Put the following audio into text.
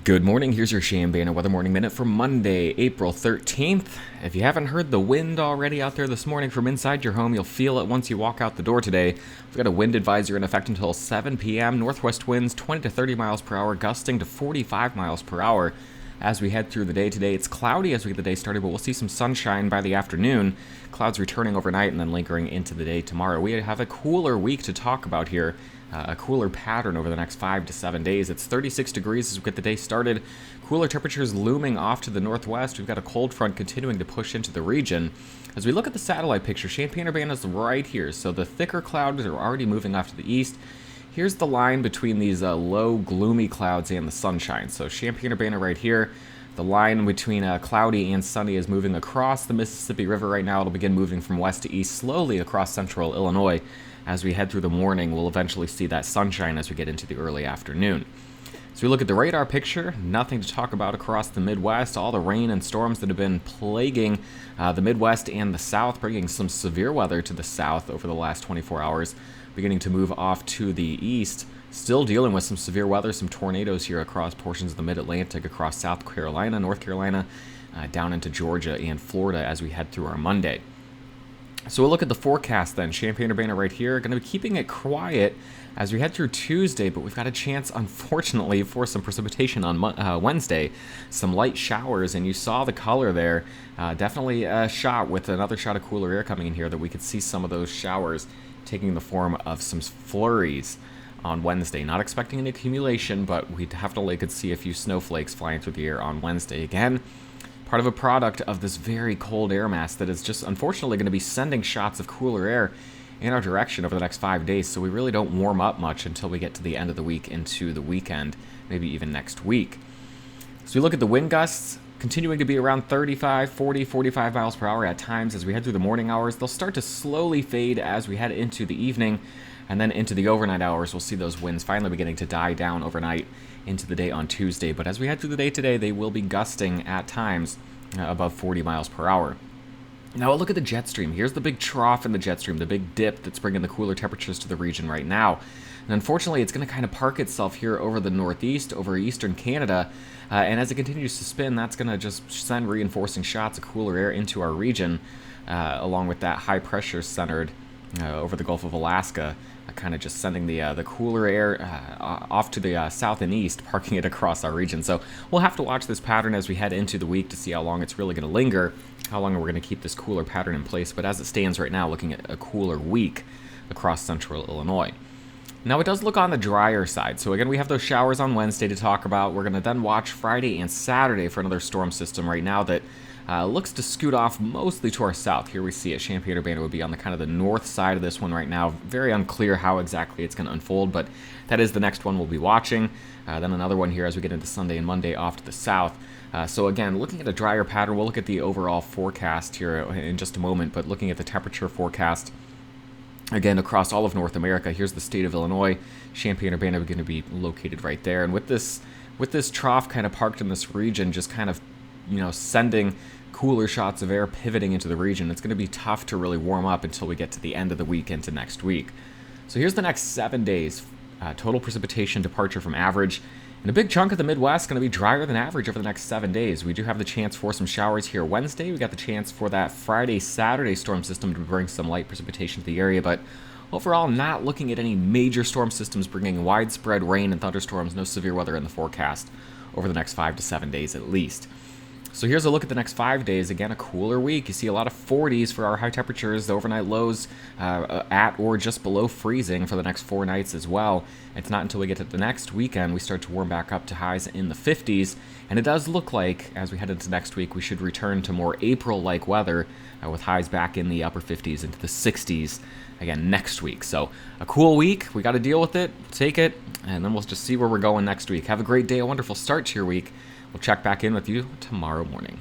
Good morning, here's your Chambana Weather Morning Minute for Monday, April 13th. If you haven't heard the wind already out there this morning from inside your home, you'll feel it once you walk out the door today. We've got a wind advisory in effect until 7 p.m. Northwest winds 20 to 30 miles per hour, gusting to 45 miles per hour. As we head through the day today, it's cloudy as we get the day started, but we'll see some sunshine by the afternoon. Clouds returning overnight and then lingering into the day tomorrow. We have a cooler week to talk about here. A cooler pattern over the next 5 to 7 days. It's 36 degrees as we get the day started. Cooler temperatures looming off to the northwest. We've got a cold front continuing to push into the region. As we look at the satellite picture, Chambana is right here. So the thicker clouds are already moving off to the east. Here's the line between these low, gloomy clouds and the sunshine. So Chambana right here. The line between cloudy and sunny is moving across the Mississippi River right now. It'll begin moving from west to east slowly across central Illinois. As we head through the morning, we'll eventually see that sunshine as we get into the early afternoon. So we look at the radar picture, nothing to talk about across the Midwest. All the rain and storms that have been plaguing the Midwest and the South, bringing some severe weather to the South over the last 24 hours, beginning to move off to the east. Still dealing with some severe weather, some tornadoes here across portions of the Mid-Atlantic, across South Carolina, North Carolina, down into Georgia and Florida as we head through our Monday. So we'll look at the forecast then. Chambana right here, going to be keeping it quiet as we head through Tuesday, but we've got a chance, unfortunately, for some precipitation on Wednesday. Some light showers, and you saw the color there. Definitely a shot with another shot of cooler air coming in here that we could see some of those showers taking the form of some flurries on Wednesday. Not expecting any accumulation, but we definitely could see a few snowflakes flying through the air on Wednesday. Again, part of a product of this very cold air mass that is just unfortunately going to be sending shots of cooler air in our direction over the next 5 days, so we really don't warm up much until we get to the end of the week into the weekend, maybe even next week. So we look at the wind gusts, continuing to be around 35, 40, 45 miles per hour at times as we head through the morning hours. They'll start to slowly fade as we head into the evening, and then into the overnight hours, we'll see those winds finally beginning to die down overnight into the day on Tuesday. But as we head through the day today, they will be gusting at times above 40 miles per hour. Now, look at the jet stream. Here's the big trough in the jet stream, the big dip that's bringing the cooler temperatures to the region right now. And unfortunately, it's going to kind of park itself here over the northeast, over eastern Canada. And as it continues to spin, that's going to just send reinforcing shots of cooler air into our region, along with that high pressure centered over the Gulf of Alaska, kind of just sending the cooler air off to the south and east, parking it across our region. So we'll have to watch this pattern as we head into the week to see how long it's really going to linger, how long we're going to keep this cooler pattern in place. But as it stands right now, looking at a cooler week across central Illinois. Now, it does look on the drier side. So again, we have those showers on Wednesday to talk about. We're going to then watch Friday and Saturday for another storm system right now that looks to scoot off mostly to our south. Here we see it. Chambana would be on the kind of the north side of this one right now. Very unclear how exactly it's going to unfold, but that is the next one we'll be watching. Then another one here as we get into Sunday and Monday off to the south. So again, looking at a drier pattern, we'll look at the overall forecast here in just a moment, but looking at the temperature forecast, again, across all of North America, here's the state of Illinois. Chambana is going to be located right there. And with this trough kind of parked in this region, just kind of, sending cooler shots of air pivoting into the region, it's going to be tough to really warm up until we get to the end of the week into next week. So here's the next 7 days. Total precipitation departure from average. And a big chunk of the Midwest is going to be drier than average over the next 7 days. We do have the chance for some showers here Wednesday. We got the chance for that Friday, Saturday storm system to bring some light precipitation to the area, but overall not looking at any major storm systems bringing widespread rain and thunderstorms, no severe weather in the forecast over the next 5 to 7 days at least. So here's a look at the next 5 days. Again, a cooler week. You see a lot of 40s for our high temperatures. The overnight lows at or just below freezing for the next 4 nights as well. It's not until we get to the next weekend we start to warm back up to highs in the 50s. And it does look like, as we head into next week, we should return to more April-like weather with highs back in the upper 50s into the 60s again next week. So a cool week. We got to deal with it, take it, and then we'll just see where we're going next week. Have a great day, a wonderful start to your week. We'll check back in with you tomorrow morning.